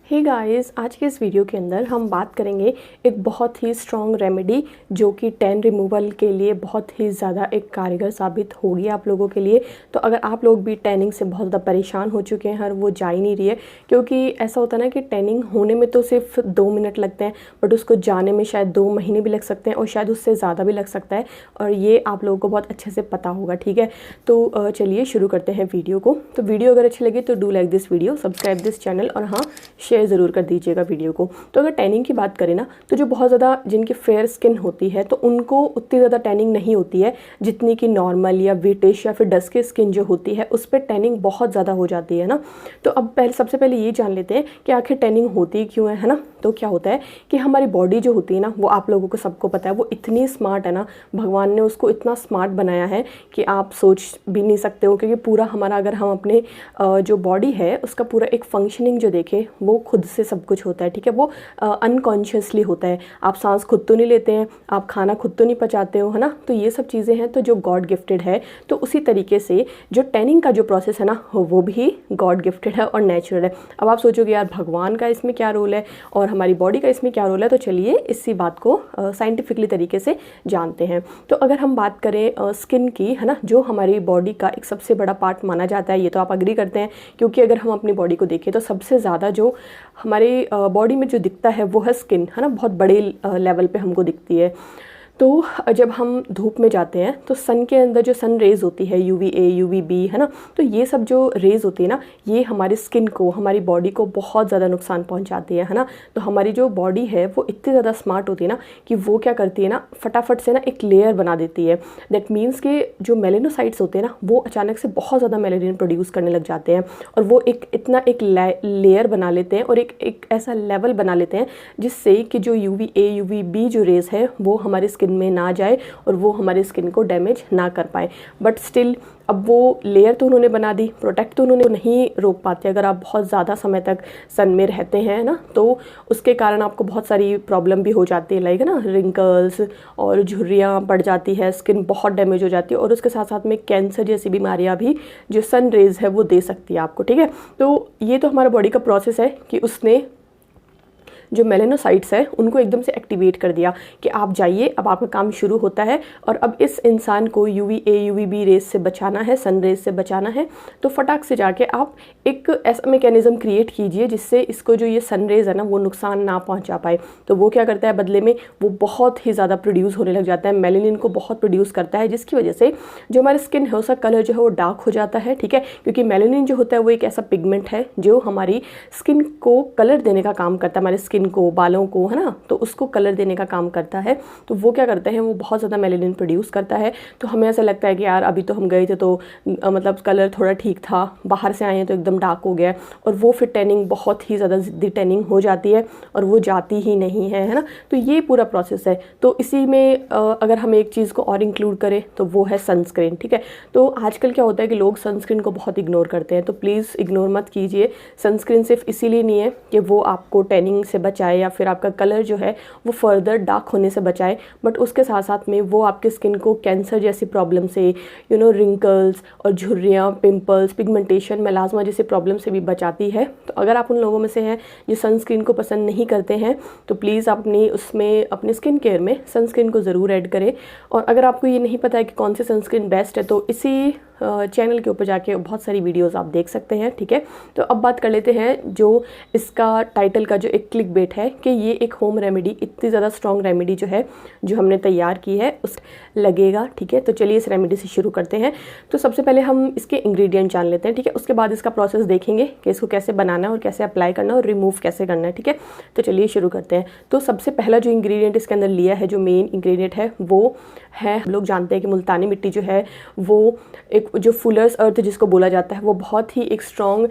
Hey guys, आज के इस वीडियो के अंदर हम बात करेंगे एक बहुत ही स्ट्रॉन्ग रेमेडी जो कि टैन रिमूवल के लिए बहुत ही ज़्यादा एक कारगर साबित होगी आप लोगों के लिए। तो अगर आप लोग भी टैनिंग से बहुत ज़्यादा परेशान हो चुके हैं और वो जा ही नहीं रही है, क्योंकि ऐसा होता है ना कि टैनिंग होने में तो सिर्फ 2 मिनट लगते हैं, बट उसको जाने में शायद 2 महीने भी लग सकते हैं और शायद उससे ज़्यादा भी लग सकता है, और ये आप लोगों को बहुत अच्छे से पता होगा। ठीक है, तो चलिए शुरू करते हैं वीडियो को। तो वीडियो अगर अच्छी लगे तो do like this video, subscribe this channel, और हाँ, शेयर ज़रूर कर दीजिएगा वीडियो को। तो अगर टैनिंग की बात करें ना, तो जो बहुत ज़्यादा जिनकी फेयर स्किन होती है तो उनको उतनी ज़्यादा टैनिंग नहीं होती है जितनी कि नॉर्मल या ब्रिटिश या फिर डस्की स्किन जो होती है उस पर टैनिंग बहुत ज़्यादा हो जाती है ना। तो अब सबसे पहले ये जान लेते हैं कि आखिर टैनिंग होती क्यों है ना। तो क्या होता है कि हमारी बॉडी जो होती है ना, वो आप लोगों को सबको पता है वो इतनी स्मार्ट है ना, भगवान ने उसको इतना स्मार्ट बनाया है कि आप सोच भी नहीं सकते हो। क्योंकि पूरा हमारा, अगर हम अपने जो बॉडी है उसका पूरा एक फंक्शनिंग जो देखें, वो खुद से सब कुछ होता है। ठीक है, वो अनकॉन्शियसली होता है। आप सांस खुद तो नहीं लेते हैं, आप खाना खुद तो नहीं पचाते हो, है ना। तो ये सब चीज़ें हैं तो जो गॉड गिफ्टेड है। तो उसी तरीके से जो टैनिंग का जो प्रोसेस है ना, वो भी गॉड गिफ्टेड है और नेचुरल है। अब आप सोचोगे यार भगवान का इसमें क्या रोल है और हमारी बॉडी का इसमें क्या रोल है। तो चलिए इसी बात को साइंटिफिकली तरीके से जानते हैं। तो अगर हम बात करें स्किन की, है ना, जो हमारी बॉडी का एक सबसे बड़ा पार्ट माना जाता है, ये तो आप अग्री करते हैं। क्योंकि अगर हम अपनी बॉडी को देखें तो सबसे ज़्यादा जो हमारे बॉडी में जो दिखता है वो है स्किन, है ना, बहुत बड़े लेवल पे हमको दिखती है। तो जब हम धूप में जाते हैं तो सन के अंदर जो सन रेज़ होती है, UVA UVB, है ना, तो ये सब जो रेज़ होती है ना, ये हमारी स्किन को, हमारी बॉडी को बहुत ज़्यादा नुकसान पहुंचाती है ना। तो हमारी जो बॉडी है वो इतनी ज़्यादा स्मार्ट होती है ना कि वो क्या करती है ना, फटाफट से ना एक लेयर बना देती है। दैट मीन्स कि जो मेलेनोसाइट्स होते हैं ना, वो अचानक से बहुत ज़्यादा मेलेनिन प्रोड्यूस करने लग जाते हैं और वो एक लेयर बना लेते हैं और एक ऐसा लेवल बना लेते हैं जिससे कि जो UVA UVB जो रेज़ है वो हमारी स्किन में ना जाए और वो हमारी स्किन को डैमेज ना कर पाए। बट स्टिल अब वो लेयर तो उन्होंने बना दी, प्रोटेक्ट तो उन्होंने नहीं रोक पाते। अगर आप बहुत ज़्यादा समय तक सन में रहते हैं ना, तो उसके कारण आपको बहुत सारी प्रॉब्लम भी हो जाती है, लाइक ना रिंकल्स और झुर्रियाँ पड़ जाती है, स्किन बहुत डैमेज हो जाती है और उसके साथ साथ में कैंसर जैसी बीमारियाँ भी जो सन रेज है वो दे सकती है आपको। ठीक है, तो ये तो हमारा बॉडी का प्रोसेस है कि उसने जो मेलेनोसाइट्स है उनको एकदम से एक्टिवेट कर दिया कि आप जाइए, अब आपका काम शुरू होता है। और अब इस इंसान को UVA UVB रेज से बचाना है, सन रेज से बचाना है, तो फटाक से जाके आप एक ऐसा मैकेनिज्म क्रिएट कीजिए जिससे इसको जो ये सन रेज है ना वो नुकसान ना पहुंचा पाए। तो वो क्या करता है, बदले में वो बहुत ही ज़्यादा प्रोड्यूस होने लग जाता है, मेलेनिन को बहुत प्रोड्यूस करता है, जिसकी वजह से जो हमारी स्किन है उसका कलर जो है वो डार्क हो जाता है। ठीक है, क्योंकि मेलेनिन जो होता है वो एक ऐसा पिगमेंट है जो हमारी स्किन को कलर देने का काम करता है, हमारी स्किन को, बालों को, है ना, तो उसको कलर देने का काम करता है। तो वो क्या करते हैं, वो बहुत ज़्यादा मेलेनिन प्रोड्यूस करता है। तो हमें ऐसा लगता है कि यार अभी तो हम गए थे तो मतलब कलर थोड़ा ठीक था, बाहर से आए हैं तो एकदम डार्क हो गया, और वो फिर टैनिंग बहुत ही ज़्यादा ज़िद्दी टैनिंग हो जाती है और वो जाती ही नहीं है ना। तो ये पूरा प्रोसेस है। तो इसी में अगर हम एक चीज़ को और इंक्लूड करें तो वो है सनस्क्रीन। ठीक है, तो आजकल क्या होता है कि लोग सनस्क्रीन को बहुत इग्नोर करते हैं, तो प्लीज़ इग्नोर मत कीजिए। सनस्क्रीन सिर्फ इसीलिए नहीं है कि वो आपको टैनिंग से बचाए या फिर आपका कलर जो है वो फर्दर डार्क होने से बचाए, बट उसके साथ साथ में वो आपकी स्किन को कैंसर जैसी प्रॉब्लम से, रिंकल्स और झुर्रियाँ, पिंपल्स, पिगमेंटेशन, मेलास्मा जैसी प्रॉब्लम से भी बचाती है। तो अगर आप उन लोगों में से हैं जो सनस्क्रीन को पसंद नहीं करते हैं तो प्लीज़ अपनी स्किन केयर में सनस्क्रीन को ज़रूर ऐड करें। और अगर आपको ये नहीं पता है कि कौन सी सनस्क्रीन बेस्ट है तो इसी चैनल के ऊपर जाके बहुत सारी वीडियोस आप देख सकते हैं। ठीक है, तो अब बात कर लेते हैं जो इसका टाइटल का जो एक क्लिक बेट है कि ये एक होम रेमेडी, इतनी ज़्यादा स्ट्रॉन्ग रेमेडी जो है जो हमने तैयार की है उस लगेगा। ठीक है, तो चलिए इस रेमेडी से शुरू करते हैं। तो सबसे पहले हम इसके इंग्रेडिएंट जान लेते हैं। ठीक है, उसके बाद इसका प्रोसेस देखेंगे कि इसको कैसे बनाना है और कैसे अप्लाई करना है और रिमूव कैसे करना है। ठीक है, तो चलिए शुरू करते हैं। तो सबसे पहला जो इंग्रेडिएंट इसके अंदर लिया है, जो मेन इंग्रेडिएंट है वो है, हम लोग जानते हैं कि मुल्तानी मिट्टी जो है वो एक जो फुलर्स अर्थ जिसको बोला जाता है वो बहुत ही एक स्ट्रॉन्ग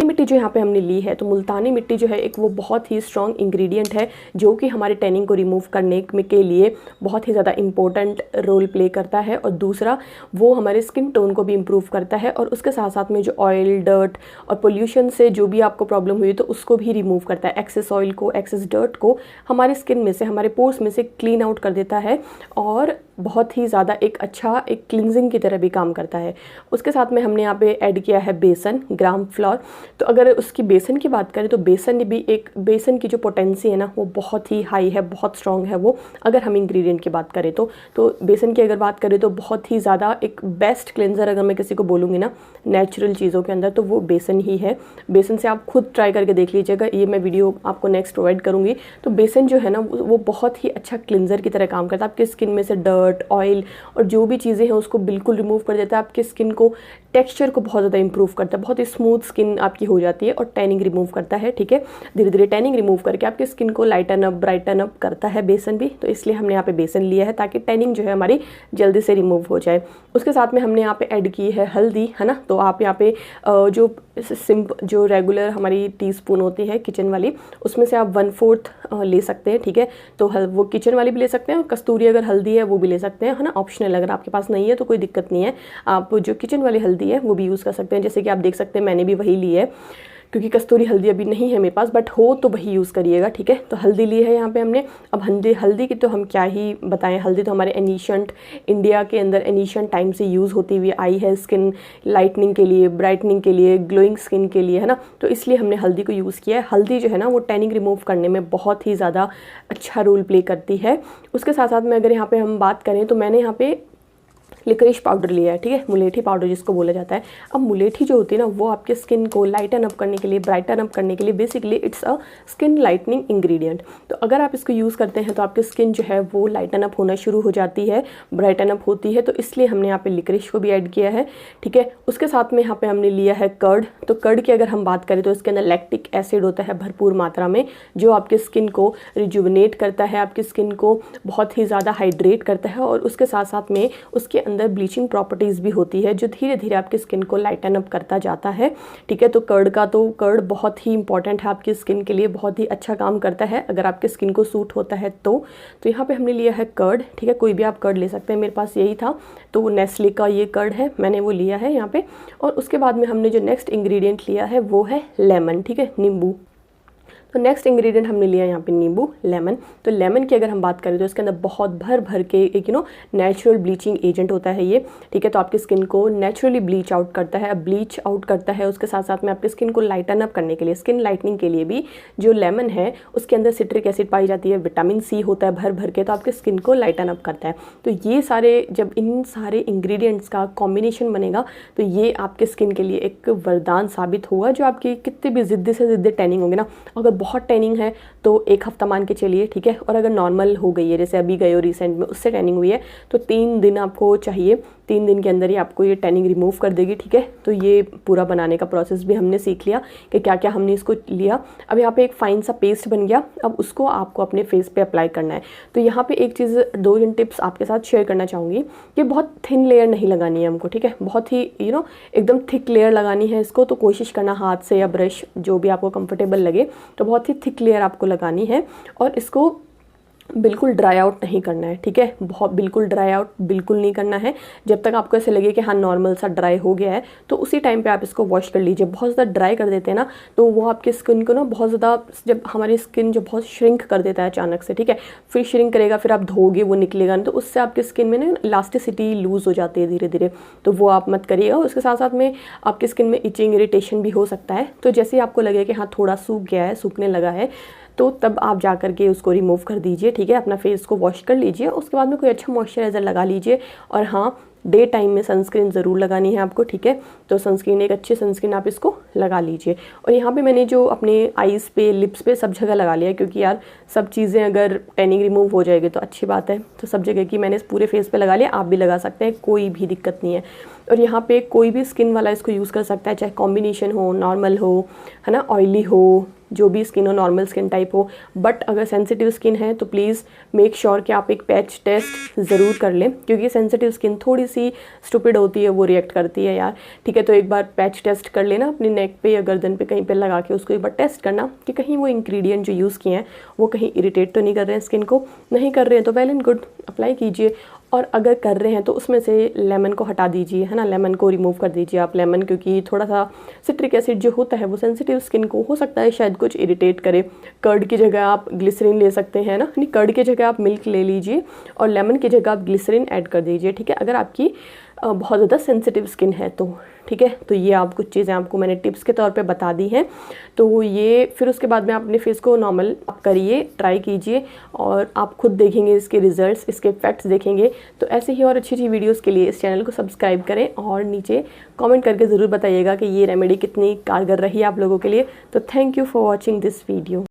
मिट्टी जो यहाँ पे हमने ली है। तो मुल्तानी मिट्टी जो है एक वो बहुत ही स्ट्रॉन्ग इंग्रेडिएंट है जो कि हमारे टैनिंग को रिमूव करने के लिए बहुत ही ज़्यादा इंपॉर्टेंट रोल प्ले करता है। और दूसरा, वो हमारे स्किन टोन को भी इम्प्रूव करता है और उसके साथ साथ में जो ऑयल, डर्ट और पोल्यूशन से जो भी आपको प्रॉब्लम हुई तो उसको भी रिमूव करता है। एक्सेस ऑयल को, एक्सेस डर्ट को हमारे स्किन में से, हमारे पोर्स में से क्लीन आउट कर देता है और बहुत ही ज़्यादा एक अच्छा एक क्लिनजिंग की तरह भी काम करता है। उसके साथ में हमने यहाँ पे ऐड किया है बेसन, ग्राम फ्लोर। तो अगर उसकी बेसन की बात करें तो बेसन की जो पोटेंसी है ना वो बहुत ही हाई है, बहुत स्ट्रॉन्ग है वो, अगर हम इंग्रेडिएंट की बात करें तो बेसन की अगर बात करें तो बहुत ही ज़्यादा एक बेस्ट क्लेंजर अगर मैं किसी को बोलूँगी ना नेचुरल चीज़ों के अंदर, तो वो बेसन ही है। बेसन से आप खुद ट्राई करके देख लीजिएगा, ये मैं वीडियो आपको नेक्स्ट प्रोवाइड करूँगी। तो बेसन जो है ना वो बहुत ही अच्छा क्लिंजर की तरह काम करता है, आपके स्किन में से डर्ट, ऑयल और जो भी चीज़ें हैं उसको बिल्कुल रिमूव कर देता है। आपके स्किन को, टेक्सचर को बहुत ज़्यादा इंप्रूव करता है, बहुत ही स्मूथ स्किन आपकी हो जाती है। और टैनिंग रिमूव करता है, ठीक है, धीरे धीरे टैनिंग रिमूव करके आपकी स्किन को लाइटन अप, ब्राइटन अप करता है बेसन भी। तो इसलिए हमने यहाँ पे बेसन लिया है ताकि टैनिंग जो है हमारी जल्दी से रिमूव हो जाए। उसके साथ में हमने यहाँ पे ऐड की है हल्दी, है ना। तो आप यहाँ पे जो रेगुलर हमारी टीस्पून होती है किचन वाली, उसमें से आप 1/4 ले सकते हैं, ठीक है। तो वो किचन वाली भी ले सकते हैं, और कस्तूरी अगर हल्दी है वो भी ले सकते हैं, है ना, ऑप्शनल। अगर आपके पास नहीं है तो कोई दिक्कत नहीं है, आप जो किचन वाली हल्दी है वो भी यूज़ कर सकते हैं। जैसे कि आप देख सकते हैं मैंने भी वही ली है, क्योंकि कस्तूरी हल्दी अभी नहीं है मेरे पास, बट हो तो वही यूज़ करिएगा, ठीक है। तो हल्दी ली है यहाँ पे हमने। अब हल्दी की तो हम क्या ही बताएं, हल्दी तो हमारे एनिशंट इंडिया के अंदर एनिशंट टाइम से यूज़ होती हुई आई है, स्किन लाइटनिंग के लिए, ब्राइटनिंग के लिए, ग्लोइंग स्किन के लिए, है ना। तो इसलिए हमने हल्दी को यूज़ किया है। हल्दी जो है ना वो टैनिंग रिमूव करने में बहुत ही ज़्यादा अच्छा रोल प्ले करती है। उसके साथ साथ में अगर यहाँ पे हम बात करें तो मैंने यहाँ पे लिकरिश पाउडर लिया है, ठीक है, मुलेठी पाउडर जिसको बोला जाता है। अब मुलेठी जो होती है ना वो आपके स्किन को लाइटन अप करने के लिए, ब्राइटन अप करने के लिए, basically it's a skin lightening ingredient. तो अगर आप इसको यूज़ करते हैं तो आपकी स्किन जो है वो लाइटन अप होना शुरू हो जाती है, ब्राइटन अप होती है। तो इसलिए हमने यहाँ पे लिकरिश को भी ऐड किया है, ठीक है। उसके साथ में यहाँ पे हमने लिया है कर्ड। तो कर्ड की अगर हम बात करें तो इसके अंदर लैक्टिक एसिड होता है भरपूर मात्रा में, जो आपकी स्किन को रिजुवनेट करता है, आपकी स्किन को बहुत ही ज़्यादा हाइड्रेट करता है, और उसके साथ साथ में उसके अंदर ब्लीचिंग प्रॉपर्टीज़ भी होती है जो धीरे धीरे आपकी स्किन को लाइटन अप करता जाता है, ठीक है। तो कर्ड बहुत ही इंपॉर्टेंट है आपकी स्किन के लिए, बहुत ही अच्छा काम करता है अगर आपकी स्किन को सूट होता है तो यहाँ पे हमने लिया है कर्ड, ठीक है। कोई भी आप कर्ड ले सकते हैं, मेरे पास यही था तो नेस्ले का ये कर्ड है, मैंने वो लिया है यहाँ पे। और उसके बाद में हमने जो नेक्स्ट इंग्रेडिएंट लिया है वो है लेमन, ठीक है, नींबू। तो नेक्स्ट इंग्रेडिएंट हमने लिया यहाँ पे नींबू, लेमन। तो लेमन की अगर हम बात करें तो इसके अंदर बहुत भर के एक नेचुरल ब्लीचिंग एजेंट होता है ये, ठीक है। तो आपकी स्किन को नेचुरली ब्लीच आउट करता है, उसके साथ साथ में आपकी स्किन को लाइटन अप करने के लिए, स्किन लाइटनिंग के लिए भी जो लेमन है उसके अंदर सिट्रिक एसिड पाई जाती है, विटामिन सी होता है भर के, तो आपके स्किन को लाइटन अप करता है। तो ये सारे, जब इन सारे इंग्रेडिएंट्स का कॉम्बिनेशन बनेगा तो ये आपके स्किन के लिए एक वरदान साबित होगा, जो आपकी कितनी भी ज़िद्दी से ज़िद्दी टैनिंग होगी ना, अगर बहुत टैनिंग है तो 1 हफ्ता मान के चलिए, ठीक है। और अगर नॉर्मल हो गई है, जैसे अभी गए हो रिसेंट में उससे टैनिंग हुई है, तो 3 दिन आपको चाहिए, 3 दिन के अंदर ही आपको ये टैनिंग रिमूव कर देगी, ठीक है। तो ये पूरा बनाने का प्रोसेस भी हमने सीख लिया कि क्या क्या हमने इसको लिया। अब यहाँ पे एक फाइन सा पेस्ट बन गया, अब उसको आपको अपने फेस पे अप्लाई करना है। तो यहाँ पे एक चीज़, 2 टिप्स आपके साथ शेयर करना चाहूँगी कि बहुत थिन लेयर नहीं लगानी है हमको, ठीक है, बहुत ही एकदम थिक लेयर लगानी है इसको। तो कोशिश करना हाथ से या ब्रश, जो भी आपको कंफर्टेबल लगे, तो बहुत ही थिक लेयर आपको लगानी है, और इसको बिल्कुल ड्राई आउट नहीं करना है, ठीक है। बहुत बिल्कुल ड्राई आउट बिल्कुल नहीं करना है। जब तक आपको ऐसे लगे कि हाँ नॉर्मल सा ड्राई हो गया है, तो उसी टाइम पे आप इसको वॉश कर लीजिए। बहुत ज़्यादा ड्राई कर देते हैं ना तो वो आपकी स्किन को ना बहुत ज़्यादा, जब हमारी स्किन जो बहुत श्रिंक कर देता है अचानक से, ठीक है, फिर श्रिंक करेगा, फिर आप धोगे वो निकलेगा नहीं, तो उससे आपकी स्किन में ना इलास्टिसिटी लूज़ हो जाती है धीरे धीरे, तो वो आप मत करिएगा। उसके साथ साथ में आपकी स्किन में इचिंग, इरिटेशन भी हो सकता है। तो जैसे ही आपको लगे कि हाँ थोड़ा सूख गया है, सूखने लगा है, तो तब आप जा कर के उसको रिमूव कर दीजिए, ठीक है। अपना फेस को वॉश कर लीजिए, उसके बाद में कोई अच्छा मॉइस्चराइज़र लगा लीजिए। और हाँ, डे टाइम में सनस्क्रीन ज़रूर लगानी है आपको, ठीक है। तो सनस्क्रीन, एक अच्छी सनस्क्रीन आप इसको लगा लीजिए। और यहाँ पे मैंने जो अपने आईज़ पे, लिप्स पे सब जगह लगा लिया, क्योंकि यार सब चीज़ें अगर टैनिंग रिमूव हो जाएगी तो अच्छी बात है। तो सब जगह की मैंने पूरे फेस पे लगा लिया, आप भी लगा सकते हैं, कोई भी दिक्कत नहीं है। और यहाँ पे कोई भी स्किन वाला इसको यूज़ कर सकता है, चाहे कॉम्बिनेशन हो, नॉर्मल हो, है ना, ऑयली हो, जो भी स्किन हो, नॉर्मल स्किन टाइप हो। बट अगर सेंसिटिव स्किन है तो प्लीज़ मेक श्योर कि आप एक पैच टेस्ट ज़रूर कर लें, क्योंकि सेंसिटिव स्किन थोड़ी सी स्टूपिड होती है, वो रिएक्ट करती है यार, ठीक है। तो एक बार पैच टेस्ट कर लेना अपनी नेक पे या गर्दन पे, कहीं पे लगा के उसको एक बार टेस्ट करना कि कहीं वो इंग्रेडिएंट जो यूज़ किए हैं वो कहीं इरिटेट तो नहीं कर रहे हैं स्किन को। नहीं कर रहे हैं तो वेल एंड गुड, अप्लाई कीजिए। और अगर कर रहे हैं तो उसमें से लेमन को हटा दीजिए, है ना, लेमन को रिमूव कर दीजिए आप लेमन, क्योंकि थोड़ा सा सिट्रिक एसिड जो होता है वो सेंसिटिव स्किन को हो सकता है शायद कुछ इरिटेट करे। कर्ड की जगह आप ग्लिसरीन ले सकते हैं ना, नहीं कर्ड की जगह आप मिल्क ले लीजिए और लेमन की जगह आप ग्लिसरीन ऐड कर दीजिए, ठीक है, अगर आपकी बहुत ज़्यादा सेंसिटिव स्किन है तो, ठीक है। तो ये आप कुछ चीज़ें आपको मैंने टिप्स के तौर पे बता दी हैं। तो ये फिर उसके बाद में आप अपने फेस को नॉर्मल करिए, ट्राई कीजिए और आप खुद देखेंगे इसके रिजल्ट्स, इसके इफेक्ट्स देखेंगे। तो ऐसे ही और अच्छी अच्छी वीडियोस के लिए इस चैनल को सब्सक्राइब करें और नीचे कमेंट करके ज़रूर बताइएगा कि ये रेमेडी कितनी कारगर रही आप लोगों के लिए। तो thank you for watching this video.